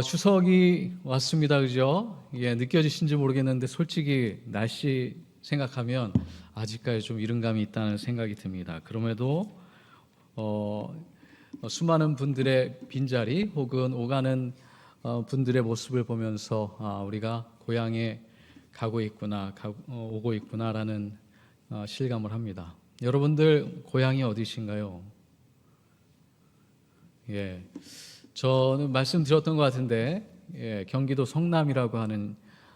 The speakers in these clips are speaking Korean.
추석이 왔습니다. 그죠? 예, 느껴지신지 모르겠는데 솔직히 날씨 생각하면 아직까지 좀 이른 감이 있다는 생각이 듭니다. 그럼에도 어, 수많은 분들의 빈자리 혹은 오가는 분들의 모습을 보면서 우리가 고향에 가고 있구나, 오고 있구나라는 실감을 합니다. 여러분들 고향이 어디신가요? 예. 저는 말씀드렸던 것 같은데, 경기도 성남이라고 하는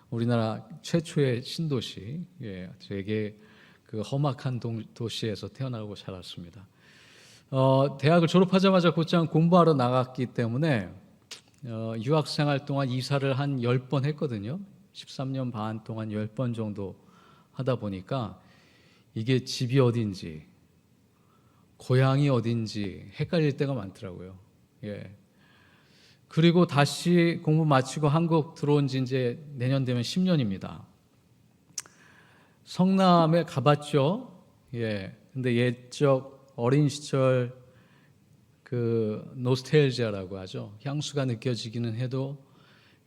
우리나라 최초의 신도시, 되게 그 험악한 도시에서 태어나고 자랐습니다. 대학을 졸업하자마자 곧장 공부하러 나갔기 때문에 유학생활 동안 이사를 한 10번 했거든요. 13년 반 동안 10번 정도 하다 보니까 이게 집이 어딘지 고향이 어딘지 헷갈릴 때가 많더라고요. 예. 그리고 다시 공부 마치고 한국 들어온 지 이제 내년 되면 10년입니다. 성남에 가봤죠. 예. 근데 옛적 어린 시절 그 노스텔지아라고 하죠. 향수가 느껴지기는 해도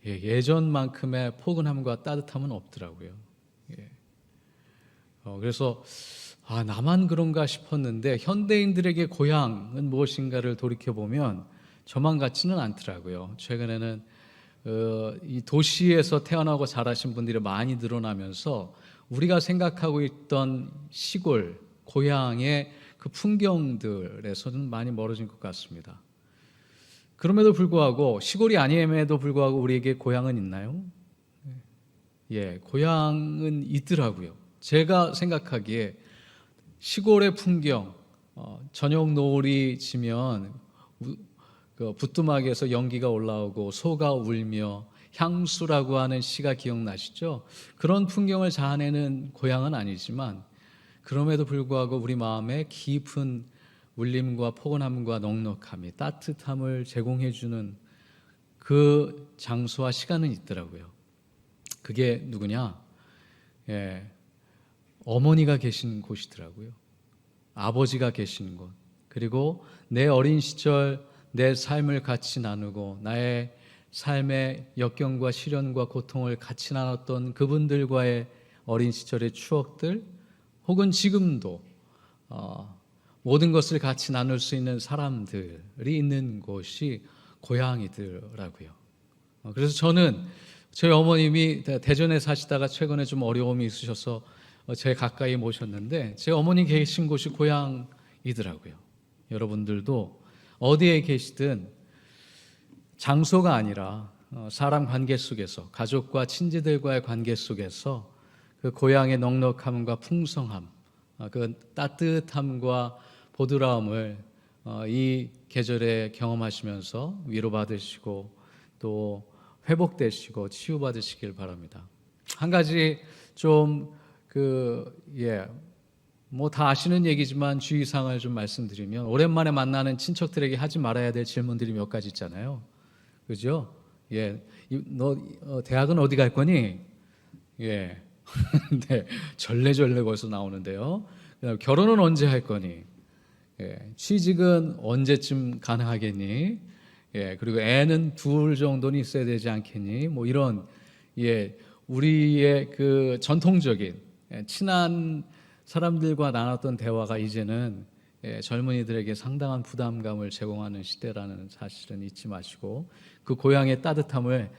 예전만큼의 포근함과 따뜻함은 없더라고요. 예. 그래서 나만 그런가 싶었는데 현대인들에게 고향은 무엇인가를 돌이켜보면 저만 같지는 않더라고요. 최근에는 이 도시에서 태어나고 자라신 분들이 많이 늘어나면서 우리가 생각하고 있던 시골, 고향의 그 풍경들에서는 많이 멀어진 것 같습니다. 그럼에도 불구하고 시골이 아님에도 불구하고 우리에게 고향은 있나요? 예, 고향은 있더라고요. 제가 생각하기에 시골의 풍경, 저녁 노을이 지면 그 부뚜막에서 연기가 올라오고 소가 울며 향수라고 하는 시가 기억나시죠? 그런 풍경을 자아내는 고향은 아니지만 그럼에도 불구하고 우리 마음에 깊은 울림과 포근함과 넉넉함이 따뜻함을 제공해주는 그 장소와 시간은 있더라고요. 그게 누구냐? 예, 어머니가 계신 곳이더라고요. 아버지가 계신 곳. 그리고 내 어린 시절 내 삶을 같이 나누고 나의 삶의 역경과 시련과 고통을 같이 나눴던 그분들과의 어린 시절의 추억들 혹은 지금도 모든 것을 같이 나눌 수 있는 사람들이 있는 곳이 고향이더라고요. 그래서 저는 저희 어머님이 대전에 사시다가 최근에 좀 어려움이 있으셔서 제 가까이 모셨는데 제 어머니 계신 곳이 고향이더라고요. 여러분들도 어디에 계시든 장소가 아니라 사람 관계 속에서 가족과 친지들과의 관계 속에서 그 고향의 넉넉함과 풍성함, 그 따뜻함과 보드라움을 이 계절에 경험하시면서 위로받으시고 또 회복되시고 치유받으시길 바랍니다. 한 가지 좀 뭐 다 아시는 얘기지만 주의사항을 좀 말씀드리면 오랜만에 만나는 친척들에게 하지 말아야 될 질문들이 몇 가지 있잖아요. 그죠? 예, 너 대학은 어디 갈 거니? 예, 네, 절레절레 벌써 나오는데요. 그다음 결혼은 언제 할 거니? 예, 취직은 언제쯤 가능하겠니? 예, 그리고 애는 둘 정도는 있어야 되지 않겠니? 뭐 이런 우리의 그 전통적인 친한 사람들과 나눴던 대화가 이제는 젊은이들에게 상당한 부담감을 제공하는 시대라는 사실은 잊지 마시고 그 고향의 따뜻함을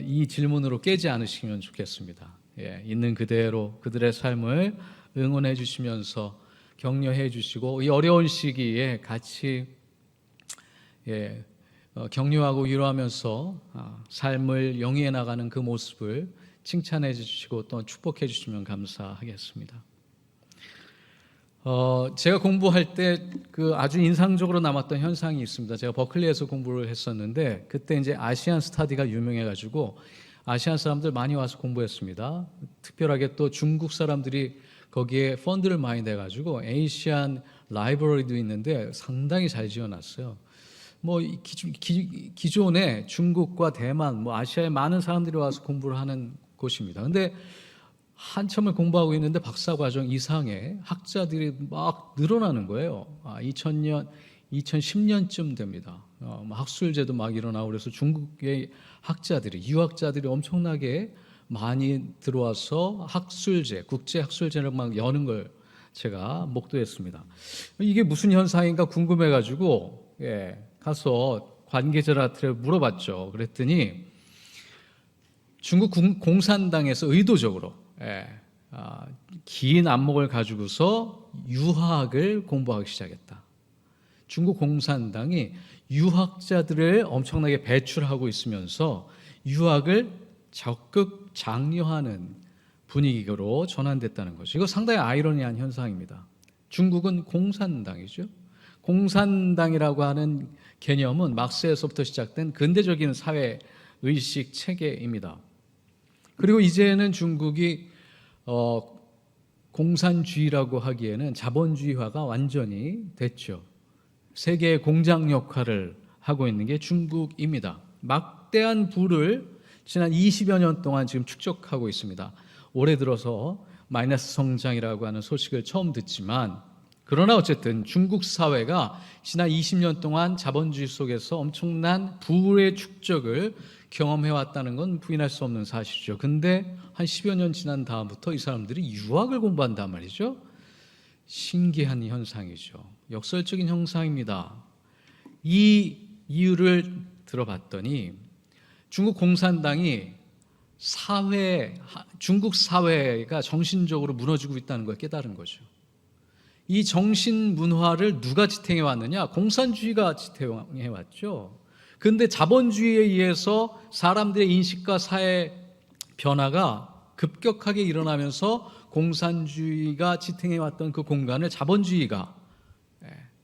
이 질문으로 깨지 않으시면 좋겠습니다. 있는 그대로 그들의 삶을 응원해 주시면서 격려해 주시고 이 어려운 시기에 같이 격려하고 위로하면서 삶을 영위해 나가는 그 모습을 칭찬해 주시고 또 축복해 주시면 감사하겠습니다. 제가 공부할 때 그 아주 인상적으로 남았던 현상이 있습니다. 제가 버클리에서 공부를 했었는데 그때 이제 아시안 스타디가 유명해가지고 아시안 사람들 많이 와서 공부했습니다. 특별하게 또 중국 사람들이 거기에 펀드를 많이 내가지고 에이시안 라이브러리도 있는데 상당히 잘 지어놨어요. 뭐 기존에 중국과 대만, 뭐 아시아에 많은 사람들이 와서 공부를 하는 곳입니다. 근데 한참을 공부하고 있는데 박사과정 이상의 학자들이 막 늘어나는 거예요. 2000년, 2010년쯤 됩니다. 학술제도 막 일어나고 그래서 중국의 학자들이, 유학자들이 엄청나게 많이 들어와서 학술제, 국제 학술제를 막 여는 걸 제가 목도했습니다. 이게 무슨 현상인가 궁금해가지고 가서 관계자한테 물어봤죠. 그랬더니 중국 공산당에서 의도적으로 긴 안목을 가지고서 유학을 공부하기 시작했다. 중국 공산당이 유학자들을 엄청나게 배출하고 있으면서 유학을 적극 장려하는 분위기로 전환됐다는 거죠. 이거 상당히 아이러니한 현상입니다. 중국은 공산당이죠. 공산당이라고 하는 개념은 막스에서부터 시작된 근대적인 사회 의식 체계입니다. 그리고 이제는 중국이 공산주의라고 하기에는 자본주의화가 완전히 됐죠. 세계의 공장 역할을 하고 있는 게 중국입니다. 막대한 부를 지난 20여 년 동안 지금 축적하고 있습니다. 올해 들어서 마이너스 성장이라고 하는 소식을 처음 듣지만, 그러나 어쨌든 중국 사회가 지난 20년 동안 자본주의 속에서 엄청난 부의 축적을 경험해왔다는 건 부인할 수 없는 사실이죠. 근데 한 10여 년 지난 다음부터 이 사람들이 유학을 공부한단 말이죠. 신기한 현상이죠. 역설적인 현상입니다. 이 이유를 들어봤더니 중국 공산당이 중국 사회가 정신적으로 무너지고 있다는 걸 깨달은 거죠. 이 정신 문화를 누가 지탱해 왔느냐? 공산주의가 지탱해 왔죠. 그런데 자본주의에 의해서 사람들의 인식과 사회 변화가 급격하게 일어나면서 공산주의가 지탱해 왔던 그 공간을 자본주의가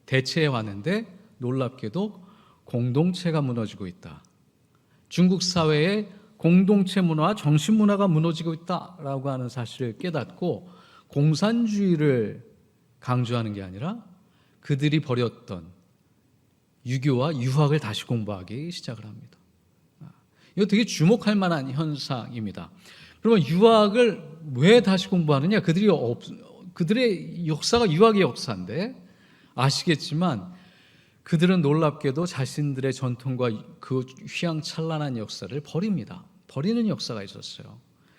대체해 왔는데, 놀랍게도 공동체가 무너지고 있다. 중국 사회의 공동체 문화와 정신 문화가 무너지고 있다라고 하는 사실을 깨닫고 공산주의를 강조하는 게 아니라 그들이 버렸던 유교와 유학을 다시 공부하기 시작을 합니다. 이거 되게 주목할 만한 현상입니다. 그러면 유학을 왜 다시 공부하느냐? 그들의 역사가 유학의 역사인데, 아시겠지만 그들은 놀랍게도 자신들의 전통과 그 휘황찬란한 역사를 버립니다. 버리는 역사가 있었어요.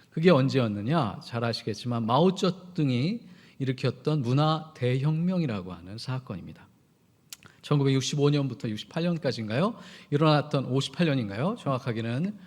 그게 언제였느냐? 잘 아시겠지만 마오쩌둥이 일으켰던 문화 대혁명이라고 하는 사건입니다. 1965년부터 68년까지인가요? 일어났던 58년인가요? 정확하게는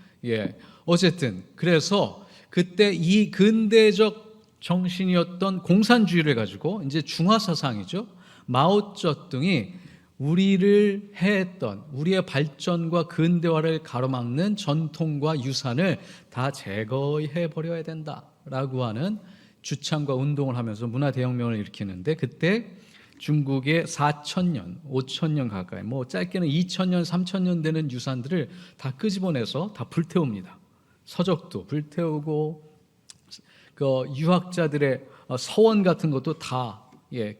어쨌든 그래서 그때 이 근대적 정신이었던 공산주의를 가지고 이제 중화 사상이죠. 마오쩌둥이 우리를 해했던 우리의 발전과 근대화를 가로막는 전통과 유산을 다 제거해 버려야 된다라고 하는 주창과 운동을 하면서 문화 대혁명을 일으키는데, 그때 중국의 4,000년, 5,000년 가까이, 짧게는 2,000년, 3,000년 되는 유산들을 다 끄집어내서 다 불태웁니다. 서적도 불태우고 그 유학자들의 서원 같은 것도 다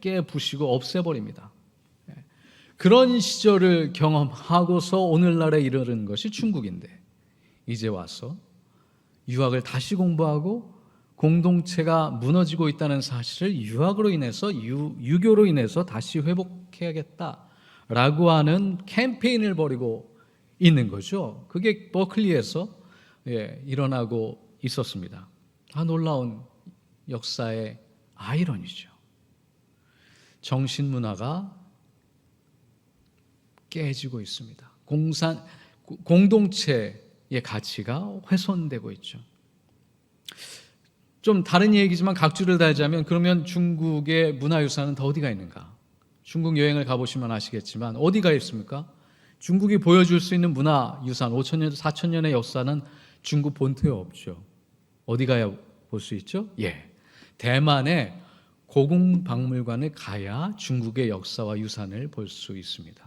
깨부시고 없애버립니다. 그런 시절을 경험하고서 오늘날에 이르는 것이 중국인데, 이제 와서 유학을 다시 공부하고 공동체가 무너지고 있다는 사실을 유학으로 인해서 유교로 인해서 다시 회복해야겠다라고 하는 캠페인을 벌이고 있는 거죠. 그게 버클리에서 일어나고 있었습니다. 놀라운 역사의 아이러니죠. 정신문화가 깨지고 있습니다. 공동체의 가치가 훼손되고 있죠. 좀 다른 얘기지만 각주를 달자면, 그러면 중국의 문화유산은 다 어디가 있는가? 중국 여행을 가보시면 아시겠지만 어디가 있습니까? 중국이 보여줄 수 있는 문화유산, 5,000년, 4,000년의 역사는 중국 본토에 없죠. 어디 가야 볼 수 있죠? 대만의 고궁박물관에 가야 중국의 역사와 유산을 볼 수 있습니다.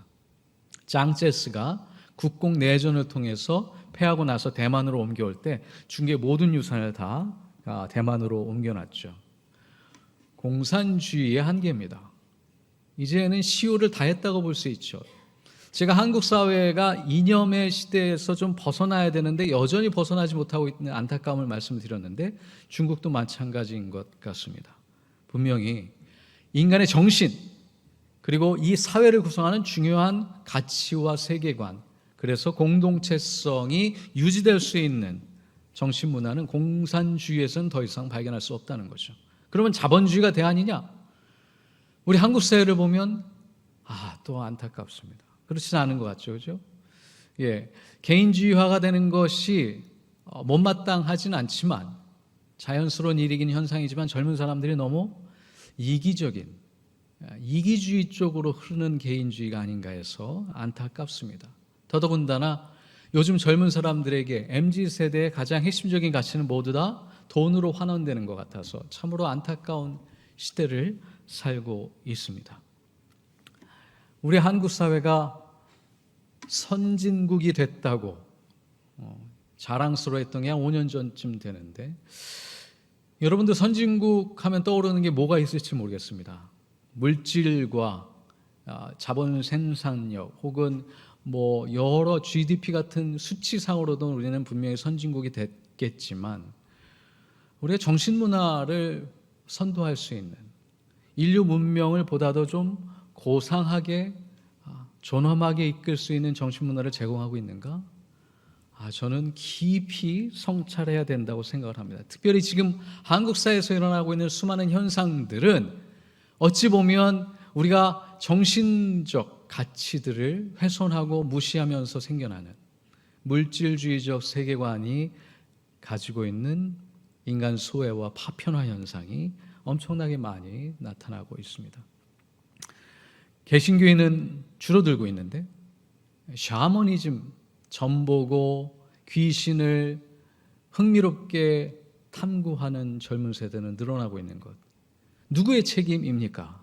짱제스가 국공 내전을 통해서 패하고 나서 대만으로 옮겨올 때 중국의 모든 유산을 다 대만으로 옮겨놨죠. 공산주의의 한계입니다. 이제는 시효를 다 했다고 볼 수 있죠. 제가 한국 사회가 이념의 시대에서 좀 벗어나야 되는데 여전히 벗어나지 못하고 있는 안타까움을 말씀드렸는데, 중국도 마찬가지인 것 같습니다. 분명히 인간의 정신, 그리고 이 사회를 구성하는 중요한 가치와 세계관, 그래서 공동체성이 유지될 수 있는 정신문화는 공산주의에서는 더 이상 발견할 수 없다는 거죠. 그러면 자본주의가 대안이냐? 우리 한국 사회를 보면 또 안타깝습니다. 그렇지는 않은 것 같죠, 그죠? 예, 개인주의화가 되는 것이 못마땅하진 않지만 자연스러운 일이긴 현상이지만 젊은 사람들이 너무 이기주의 쪽으로 흐르는 개인주의가 아닌가 해서 안타깝습니다. 더더군다나 요즘 젊은 사람들에게 MZ세대의 가장 핵심적인 가치는 모두 다 돈으로 환원되는 것 같아서 참으로 안타까운 시대를 살고 있습니다. 우리 한국 사회가 선진국이 됐다고 자랑스러워했던 게 한 5년 전쯤 되는데, 여러분들 선진국 하면 떠오르는 게 뭐가 있을지 모르겠습니다. 물질과 자본 생산력 혹은 여러 GDP 같은 수치상으로도 우리는 분명히 선진국이 됐겠지만, 우리가 정신문화를 선도할 수 있는, 인류 문명을 보다도 좀 고상하게 존엄하게 이끌 수 있는 정신문화를 제공하고 있는가? 저는 깊이 성찰해야 된다고 생각을 합니다. 특별히 지금 한국 사회에서 일어나고 있는 수많은 현상들은 어찌 보면 우리가 정신적 가치들을 훼손하고 무시하면서 생겨나는 물질주의적 세계관이 가지고 있는 인간 소외와 파편화 현상이 엄청나게 많이 나타나고 있습니다. 개신교회는 줄어들고 있는데, 샤머니즘, 점보고 귀신을 흥미롭게 탐구하는 젊은 세대는 늘어나고 있는 것. 누구의 책임입니까?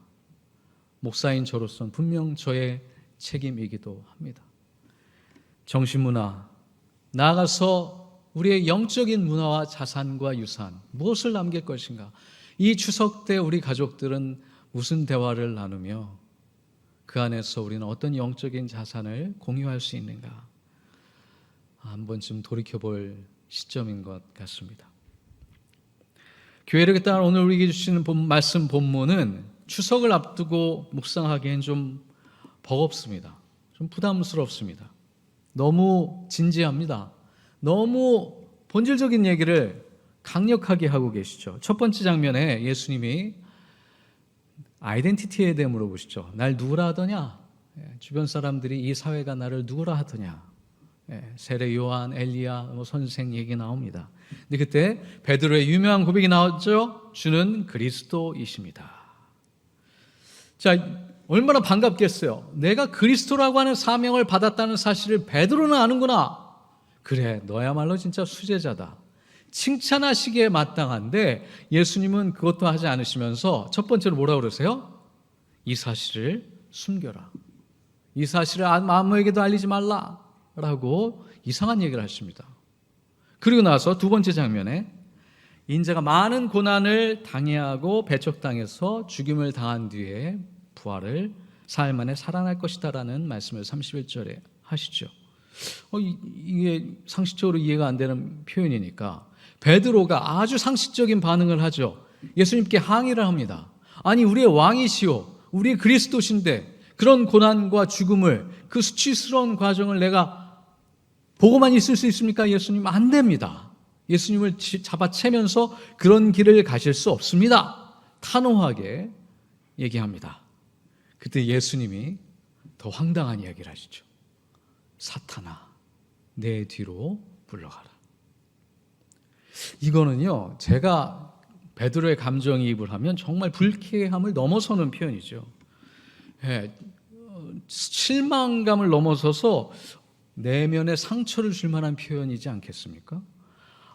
목사인 저로서는 분명 저의 책임이기도 합니다. 정신문화, 나아가서 우리의 영적인 문화와 자산과 유산, 무엇을 남길 것인가? 이 추석 때 우리 가족들은 무슨 대화를 나누며 그 안에서 우리는 어떤 영적인 자산을 공유할 수 있는가? 한 번쯤 돌이켜볼 시점인 것 같습니다. 교회를 따라 오늘 우리에게 주시는 말씀 본문은 추석을 앞두고 묵상하기엔 좀 버겁습니다. 좀 부담스럽습니다. 너무 진지합니다. 너무 본질적인 얘기를 강력하게 하고 계시죠. 첫 번째 장면에 예수님이 아이덴티티에 대해 물어보시죠. 날 누구라 하더냐? 주변 사람들이 이 사회가 나를 누구라 하더냐? 세례 요한, 엘리야, 선생 얘기 나옵니다. 근데 그때 베드로의 유명한 고백이 나왔죠. 주는 그리스도이십니다. 자, 얼마나 반갑겠어요. 내가 그리스도라고 하는 사명을 받았다는 사실을 베드로는 아는구나. 그래, 너야말로 진짜 수제자다. 칭찬하시기에 마땅한데 예수님은 그것도 하지 않으시면서 첫 번째로 뭐라고 그러세요? 이 사실을 숨겨라. 이 사실을 아무에게도 알리지 말라 라고 이상한 얘기를 하십니다. 그리고 나서 두 번째 장면에 인자가 많은 고난을 당해하고 배척당해서 죽임을 당한 뒤에 부활을 사흘 만에 살아날 것이다 라는 말씀을 31절에 하시죠. 이게 상식적으로 이해가 안 되는 표현이니까 베드로가 아주 상식적인 반응을 하죠. 예수님께 항의를 합니다. 아니, 우리의 왕이시오, 우리의 그리스도신데 그런 고난과 죽음을, 그 수치스러운 과정을 내가 보고만 있을 수 있습니까? 예수님, 안 됩니다. 예수님을 잡아채면서 그런 길을 가실 수 없습니다. 단호하게 얘기합니다. 그때 예수님이 더 황당한 이야기를 하시죠. 사탄아, 내 뒤로 물러가라. 이거는요, 제가 베드로의 감정이입을 하면 정말 불쾌함을 넘어서는 표현이죠. 실망감을 넘어서서 내면에 상처를 줄 만한 표현이지 않겠습니까?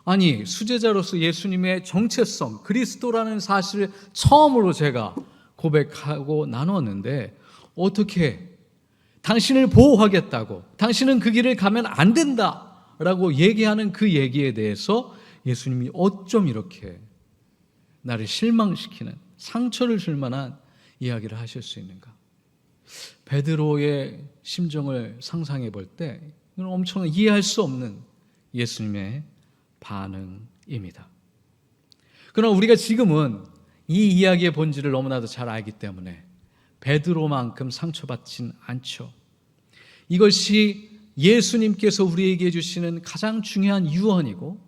아니, 수제자로서 예수님의 정체성, 그리스도라는 사실을 처음으로 제가 고백하고 나눴는데 어떻게 당신을 보호하겠다고, 당신은 그 길을 가면 안 된다라고 얘기하는 그 얘기에 대해서 예수님이 어쩜 이렇게 나를 실망시키는, 상처를 줄 만한 이야기를 하실 수 있는가? 베드로의 심정을 상상해 볼 때 이건 엄청난, 이해할 수 없는 예수님의 반응입니다. 그러나 우리가 지금은 이 이야기의 본질을 너무나도 잘 알기 때문에 베드로만큼 상처받진 않죠. 이것이 예수님께서 우리에게 주시는 가장 중요한 유언이고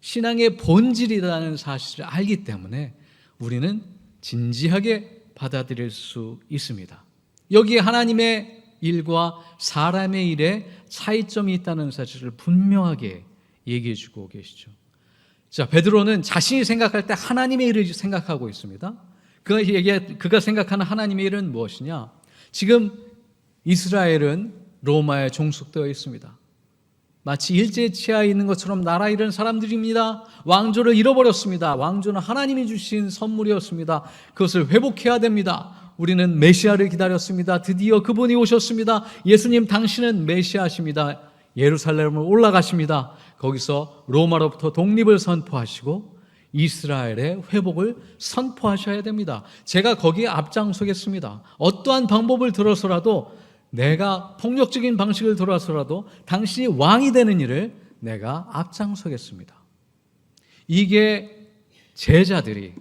신앙의 본질이라는 사실을 알기 때문에 우리는 진지하게 받아들일 수 있습니다. 여기에 하나님의 일과 사람의 일에 차이점이 있다는 사실을 분명하게 얘기해 주고 계시죠. 자, 베드로는 자신이 생각할 때 하나님의 일을 생각하고 있습니다. 그가 생각하는 하나님의 일은 무엇이냐? 지금 이스라엘은 로마에 종속되어 있습니다. 마치 일제 치하에 있는 것처럼 나라에 있는 사람들입니다. 왕조를 잃어버렸습니다. 왕조는 하나님이 주신 선물이었습니다. 그것을 회복해야 됩니다. 우리는 메시아를 기다렸습니다. 드디어 그분이 오셨습니다. 예수님 당신은 메시아십니다. 예루살렘을 올라가십니다. 거기서 로마로부터 독립을 선포하시고 이스라엘의 회복을 선포하셔야 됩니다. 제가 거기에 앞장서겠습니다. 어떠한 방법을 들어서라도, 내가 폭력적인 방식을 들어서라도 당신이 왕이 되는 일을 내가 앞장서겠습니다. 이게 제자들이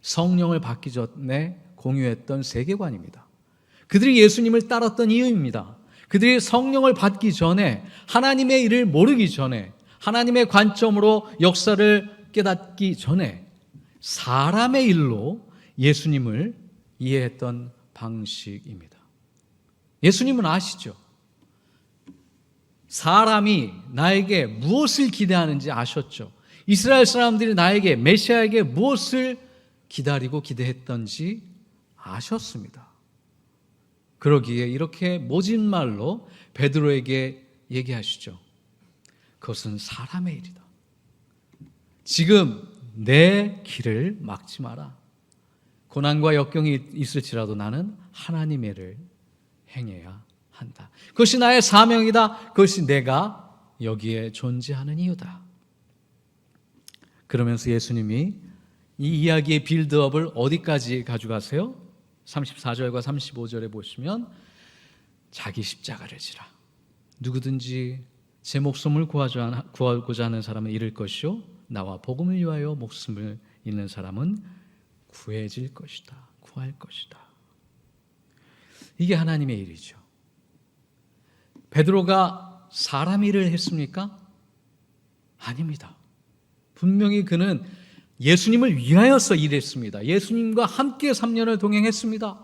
성령을 받기 전에 공유했던 세계관입니다. 그들이 예수님을 따랐던 이유입니다. 그들이 성령을 받기 전에, 하나님의 일을 모르기 전에, 하나님의 관점으로 역사를 깨닫기 전에 사람의 일로 예수님을 이해했던 방식입니다. 예수님은 아시죠? 사람이 나에게 무엇을 기대하는지 아셨죠? 이스라엘 사람들이 나에게, 메시아에게 무엇을 기다리고 기대했던지 아셨습니다. 그러기에 이렇게 모진 말로 베드로에게 얘기하시죠. 그것은 사람의 일이다. 지금 내 길을 막지 마라. 고난과 역경이 있을지라도 나는 하나님의 일을 행해야 한다. 그것이 나의 사명이다. 그것이 내가 여기에 존재하는 이유다. 그러면서 예수님이 이 이야기의 빌드업을 어디까지 가져가세요? 34절과 35절에 보시면 자기 십자가를 지라. 누구든지 제 목숨을 구하고자 하는 사람은 잃을 것이요 나와 복음을 위하여 목숨을 잃는 사람은 구해질 것이다. 구할 것이다. 이게 하나님의 일이죠. 베드로가 사람 일을 했습니까? 아닙니다. 분명히 그는 예수님을 위하여서 일했습니다. 예수님과 함께 3년을 동행했습니다.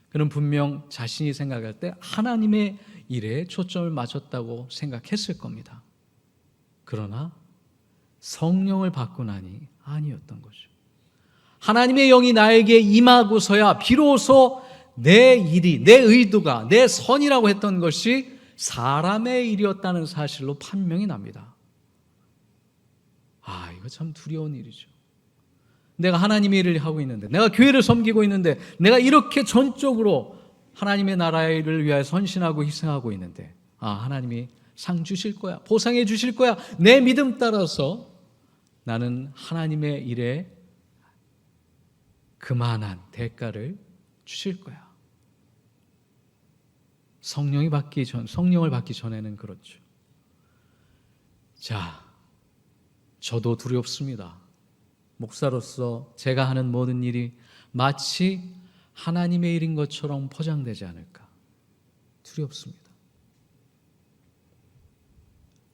그는 분명 자신이 생각할 때 하나님의 일에 초점을 맞췄다고 생각했을 겁니다. 그러나 성령을 받고 나니 아니었던 거죠. 하나님의 영이 나에게 임하고서야 비로소 내 일이, 내 의도가, 내 선이라고 했던 것이 사람의 일이었다는 사실로 판명이 납니다. 이거 참 두려운 일이죠. 내가 하나님의 일을 하고 있는데, 내가 교회를 섬기고 있는데, 내가 이렇게 전적으로 하나님의 나라의 일을 위하여 선신하고 희생하고 있는데, 하나님이 상 주실 거야, 보상해 주실 거야, 내 믿음 따라서 나는 하나님의 일에 그만한 대가를 주실 거야. 성령을 받기 전에는 그렇죠. 자, 저도 두렵습니다. 목사로서 제가 하는 모든 일이 마치 하나님의 일인 것처럼 포장되지 않을까 두렵습니다.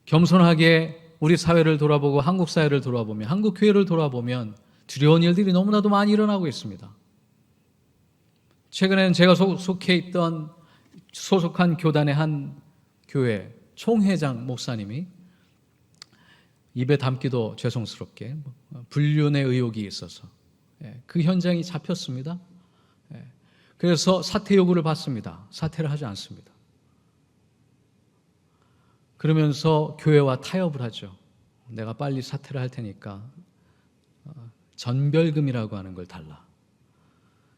겸손하게 우리 사회를 돌아보고 한국 사회를 돌아보면, 한국 교회를 돌아보면 두려운 일들이 너무나도 많이 일어나고 있습니다. 최근에는 제가 소속한 교단의 한 교회 총회장 목사님이 입에 담기도 죄송스럽게 불륜의 의혹이 있어서 그 현장이 잡혔습니다. 그래서 사퇴 요구를 받습니다. 사퇴를 하지 않습니다. 그러면서 교회와 타협을 하죠. 내가 빨리 사퇴를 할 테니까 전별금이라고 하는 걸 달라.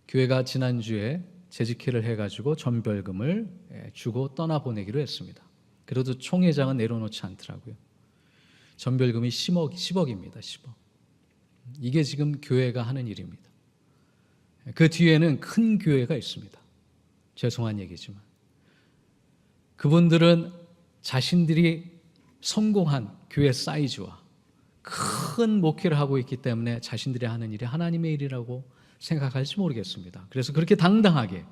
교회가 지난주에 재직회를 해가지고 전별금을 주고 떠나보내기로 했습니다. 그래도 총회장은 내려놓지 않더라고요. 전별금이 10억입니다. 10억. 이게 지금 교회가 하는 일입니다. 그 뒤에는 큰 교회가 있습니다. 죄송한 얘기지만 그분들은 자신들이 성공한 교회 사이즈와 큰 목회를 하고 있기 때문에 자신들이 하는 일이 하나님의 일이라고 생각할지 모르겠습니다. 그래서 그렇게 당당하게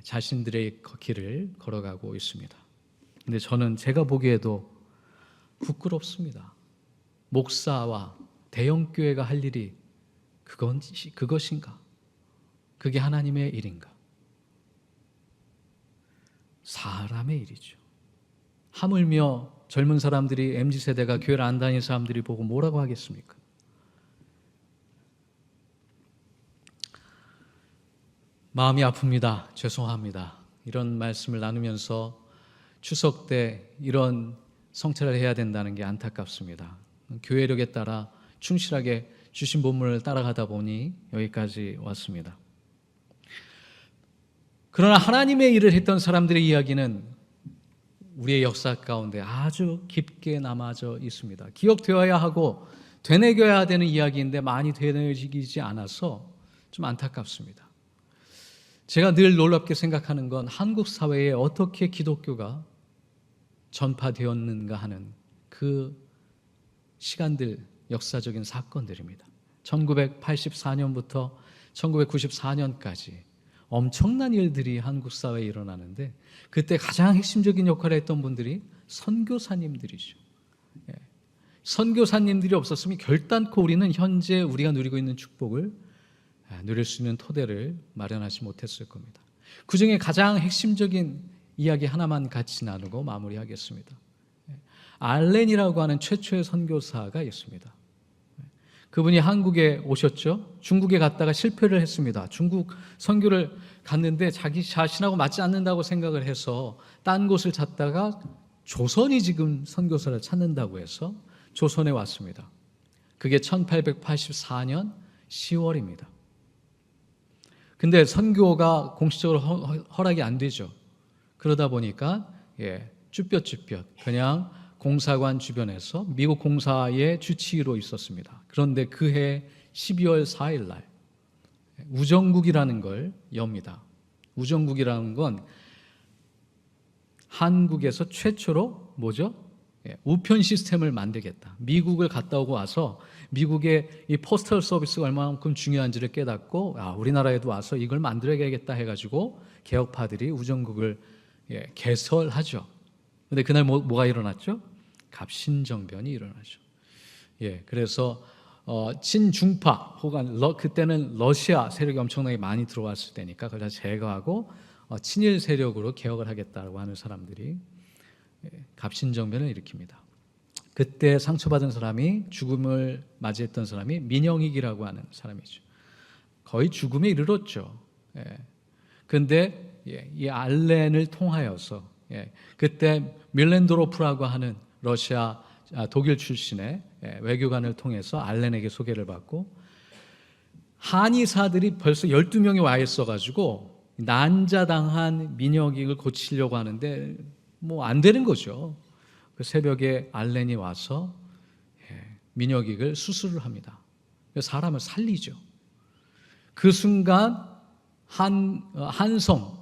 자신들의 길을 걸어가고 있습니다. 근데 저는 제가 보기에도 부끄럽습니다. 목사와 대형교회가 할 일이 그것인가? 그게 하나님의 일인가? 사람의 일이죠. 하물며 젊은 사람들이, MZ세대가 교회를 안 다니는 사람들이 보고 뭐라고 하겠습니까? 마음이 아픕니다. 죄송합니다. 이런 말씀을 나누면서 추석 때 이런 성찰을 해야 된다는 게 안타깝습니다. 교회력에 따라 충실하게 주신 본문을 따라가다 보니 여기까지 왔습니다. 그러나 하나님의 일을 했던 사람들의 이야기는 우리의 역사 가운데 아주 깊게 남아져 있습니다. 기억되어야 하고 되뇌겨야 되는 이야기인데 많이 되뇌지지 않아서 좀 안타깝습니다. 제가 늘 놀랍게 생각하는 건 한국 사회에 어떻게 기독교가 전파되었는가 하는 그 시간들, 역사적인 사건들입니다. 1984년부터 1994년까지 엄청난 일들이 한국 사회에 일어나는데 그때 가장 핵심적인 역할을 했던 분들이 선교사님들이죠. 선교사님들이 없었으면 결단코 우리는 현재 우리가 누리고 있는 축복을 누릴 수 있는 토대를 마련하지 못했을 겁니다. 그 중에 가장 핵심적인 이야기 하나만 같이 나누고 마무리하겠습니다. 알렌이라고 하는 최초의 선교사가 있습니다. 그분이 한국에 오셨죠. 중국에 갔다가 실패를 했습니다. 중국 선교를 갔는데 자기 자신하고 맞지 않는다고 생각을 해서 딴 곳을 찾다가 조선이 지금 선교사를 찾는다고 해서 조선에 왔습니다. 그게 1884년 10월입니다. 근데 선교가 공식적으로 허락이 안 되죠. 그러다 보니까 쭈뼛쭈뼛 그냥 공사관 주변에서 미국 공사의 주치의로 있었습니다. 그런데 그해 12월 4일 날 우정국이라는 걸 엽니다. 우정국이라는 건 한국에서 최초로 뭐죠? 우편 시스템을 만들겠다. 미국을 갔다 오고 와서 미국의 이 포스털 서비스가 얼마만큼 중요한지를 깨닫고 우리나라에도 와서 이걸 만들어야겠다 해가지고 개혁파들이 우정국을 개설하죠. 근데 그날 뭐가 일어났죠? 갑신정변이 일어나죠. 그래서 친중파 혹은 그때는 러시아 세력이 엄청나게 많이 들어왔을 때니까 그걸 다 제거하고 친일 세력으로 개혁을 하겠다고 하는 사람들이 갑신정변을 일으킵니다. 그때 상처받은 사람이, 죽음을 맞이했던 사람이 민영익이라고 하는 사람이죠. 거의 죽음에 이르렀죠. 그런데 이 알렌을 통하여서 그때 밀렌도로프라고 하는 러시아 독일 출신의 외교관을 통해서 알렌에게 소개를 받고 한의사들이 벌써 12명이 와 있어가지고 난자당한 민영익을 고치려고 하는데 뭐 안 되는 거죠. 그 새벽에 알렌이 와서 민영익을 수술을 합니다. 사람을 살리죠. 그 순간 한성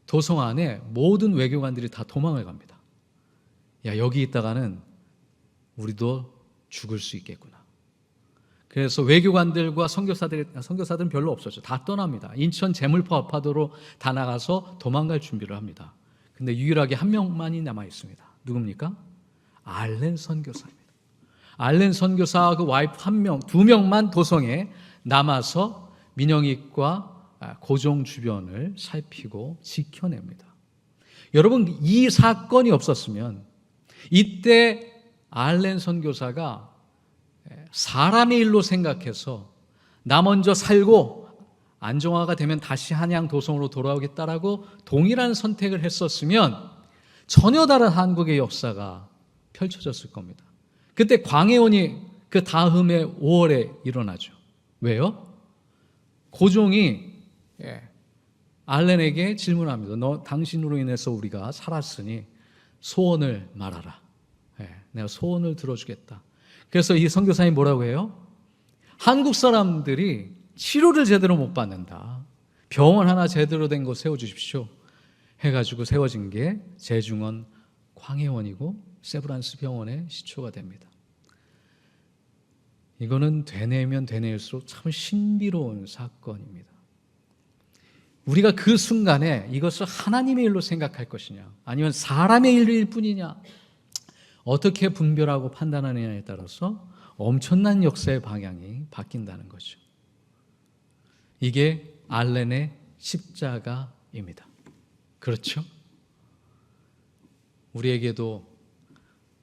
도성 안에 모든 외교관들이 다 도망을 갑니다. 여기 있다가는 우리도 죽을 수 있겠구나. 그래서 외교관들과 선교사들은 별로 없었죠. 다 떠납니다. 인천 재물포 아파트로 다 나가서 도망갈 준비를 합니다. 근데 유일하게 한 명만이 남아 있습니다. 누굽니까? 알렌 선교사입니다. 알렌 선교사 그 와이프 한 명, 두 명만 도성에 남아서 민영익과 고종 주변을 살피고 지켜냅니다. 여러분, 이 사건이 없었으면 이때 알렌 선교사가 사람의 일로 생각해서 나 먼저 살고 안정화가 되면 다시 한양 도성으로 돌아오겠다라고 동일한 선택을 했었으면 전혀 다른 한국의 역사가 펼쳐졌을 겁니다. 그때 광해원이 그 다음해 5월에 일어나죠. 왜요? 고종이 알렌에게 질문합니다. 너 당신으로 인해서 우리가 살았으니 소원을 말하라. 내가 소원을 들어주겠다. 그래서 이 선교사님이 뭐라고 해요? 한국 사람들이 치료를 제대로 못 받는다. 병원 하나 제대로 된 거 세워주십시오. 해가지고 세워진 게 제중원 광해원이고 세브란스 병원의 시초가 됩니다. 이거는 되뇌면 되뇌일수록 참 신비로운 사건입니다. 우리가 그 순간에 이것을 하나님의 일로 생각할 것이냐 아니면 사람의 일일 뿐이냐 어떻게 분별하고 판단하느냐에 따라서 엄청난 역사의 방향이 바뀐다는 거죠. 이게 알렌의 십자가입니다. 그렇죠? 우리에게도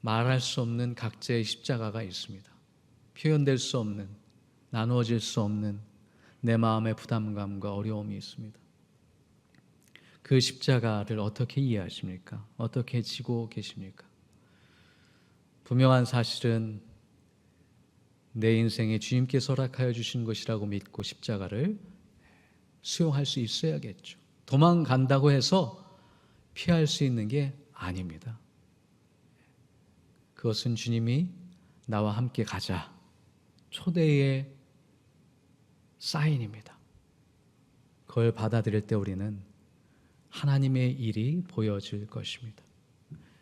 말할 수 없는 각자의 십자가가 있습니다. 표현될 수 없는, 나누어질 수 없는 내 마음의 부담감과 어려움이 있습니다. 그 십자가를 어떻게 이해하십니까? 어떻게 지고 계십니까? 분명한 사실은 내 인생에 주님께서 허락하여 주신 것이라고 믿고 십자가를 수용할 수 있어야겠죠. 도망간다고 해서 피할 수 있는 게 아닙니다. 그것은 주님이 나와 함께 가자 초대의 사인입니다. 그걸 받아들일 때 우리는 하나님의 일이 보여질 것입니다.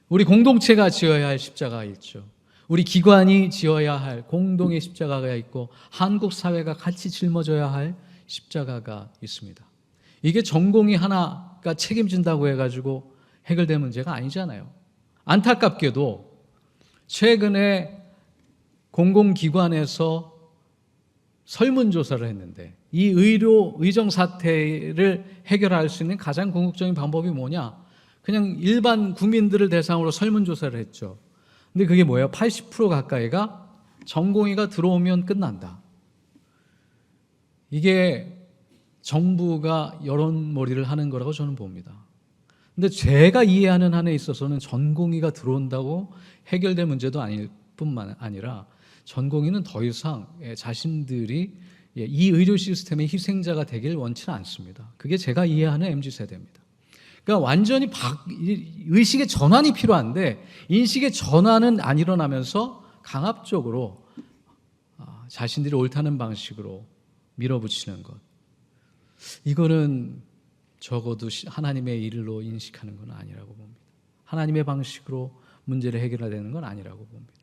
우리 공동체가 지어야 할 십자가가 있죠. 우리 기관이 지어야 할 공동의 십자가가 있고 한국 사회가 같이 짊어져야 할 십자가가 있습니다. 이게 전공이 하나가 책임진다고 해가지고 해결될 문제가 아니잖아요. 안타깝게도 최근에 공공기관에서 설문조사를 했는데 이 의정 사태를 해결할 수 있는 가장 궁극적인 방법이 뭐냐? 그냥 일반 국민들을 대상으로 설문조사를 했죠. 근데 그게 뭐예요? 80% 가까이가 전공의가 들어오면 끝난다. 이게 정부가 여론몰이를 하는 거라고 저는 봅니다. 근데 제가 이해하는 한에 있어서는 전공의가 들어온다고 해결될 문제도 아닐 뿐만 아니라 전공의는 더 이상 자신들이 이 의료 시스템의 희생자가 되길 원치는 않습니다. 그게 제가 이해하는 MZ세대입니다. 그러니까 완전히 의식의 전환이 필요한데 인식의 전환은 안 일어나면서 강압적으로 자신들이 옳다는 방식으로 밀어붙이는 것. 이거는 적어도 하나님의 일로 인식하는 건 아니라고 봅니다. 하나님의 방식으로 문제를 해결해야 되는 건 아니라고 봅니다.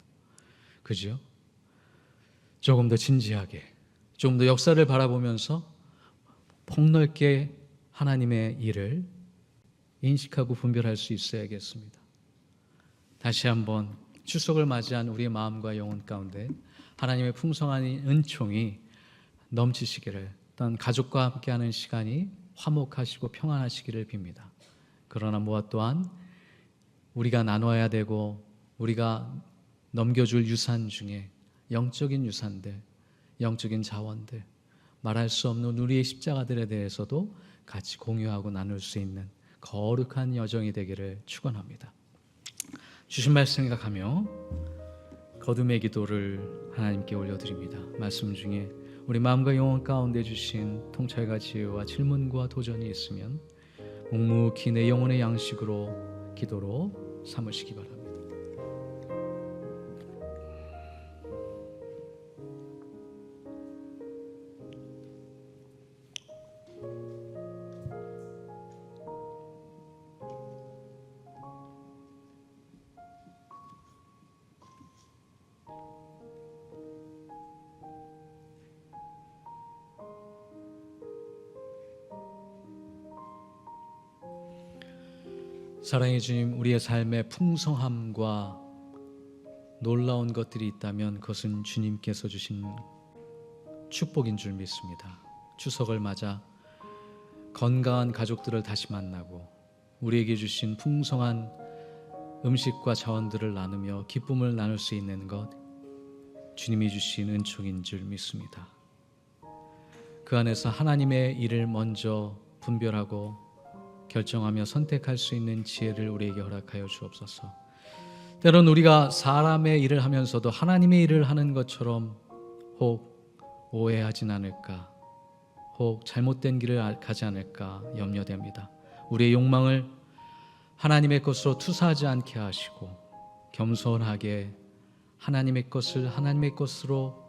그죠? 조금 더 진지하게, 조금 더 역사를 바라보면서 폭넓게 하나님의 일을 인식하고 분별할 수 있어야겠습니다. 다시 한번 추석을 맞이한 우리의 마음과 영혼 가운데 하나님의 풍성한 은총이 넘치시기를, 또한 가족과 함께하는 시간이 화목하시고 평안하시기를 빕니다. 그러나 무엇 또한 우리가 나눠야 되고 우리가 넘겨줄 유산 중에 영적인 유산들, 영적인 자원들, 말할 수 없는 우리의 십자가들에 대해서도 같이 공유하고 나눌 수 있는 거룩한 여정이 되기를 축원합니다. 주신 말씀 생각하며 거듭의 기도를 하나님께 올려드립니다. 말씀 중에 우리 마음과 영혼 가운데 주신 통찰과 지혜와 질문과 도전이 있으면 묵묵히 내 영혼의 양식으로 기도로 삼으시기 바랍니다. 사랑의 주님, 우리의 삶의 풍성함과 놀라운 것들이 있다면 그것은 주님께서 주신 축복인 줄 믿습니다. 추석을 맞아 건강한 가족들을 다시 만나고 우리에게 주신 풍성한 음식과 자원들을 나누며 기쁨을 나눌 수 있는 것, 주님이 주신 은총인 줄 믿습니다. 그 안에서 하나님의 일을 먼저 분별하고 결정하며 선택할 수 있는 지혜를 우리에게 허락하여 주옵소서. 때론 우리가 사람의 일을 하면서도 하나님의 일을 하는 것처럼 혹 오해하진 않을까, 혹 잘못된 길을 가지 않을까 염려됩니다. 우리의 욕망을 하나님의 것으로 투사하지 않게 하시고 겸손하게 하나님의 것을 하나님의 것으로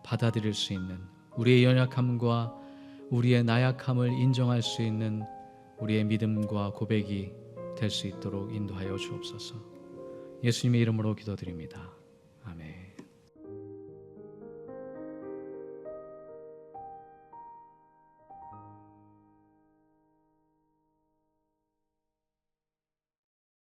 받아들일 수 있는, 우리의 연약함과 우리의 나약함을 인정할 수 있는 우리의 믿음과 고백이 될 수 있도록 인도하여 주옵소서. 예수님의 이름으로 기도드립니다. 아멘.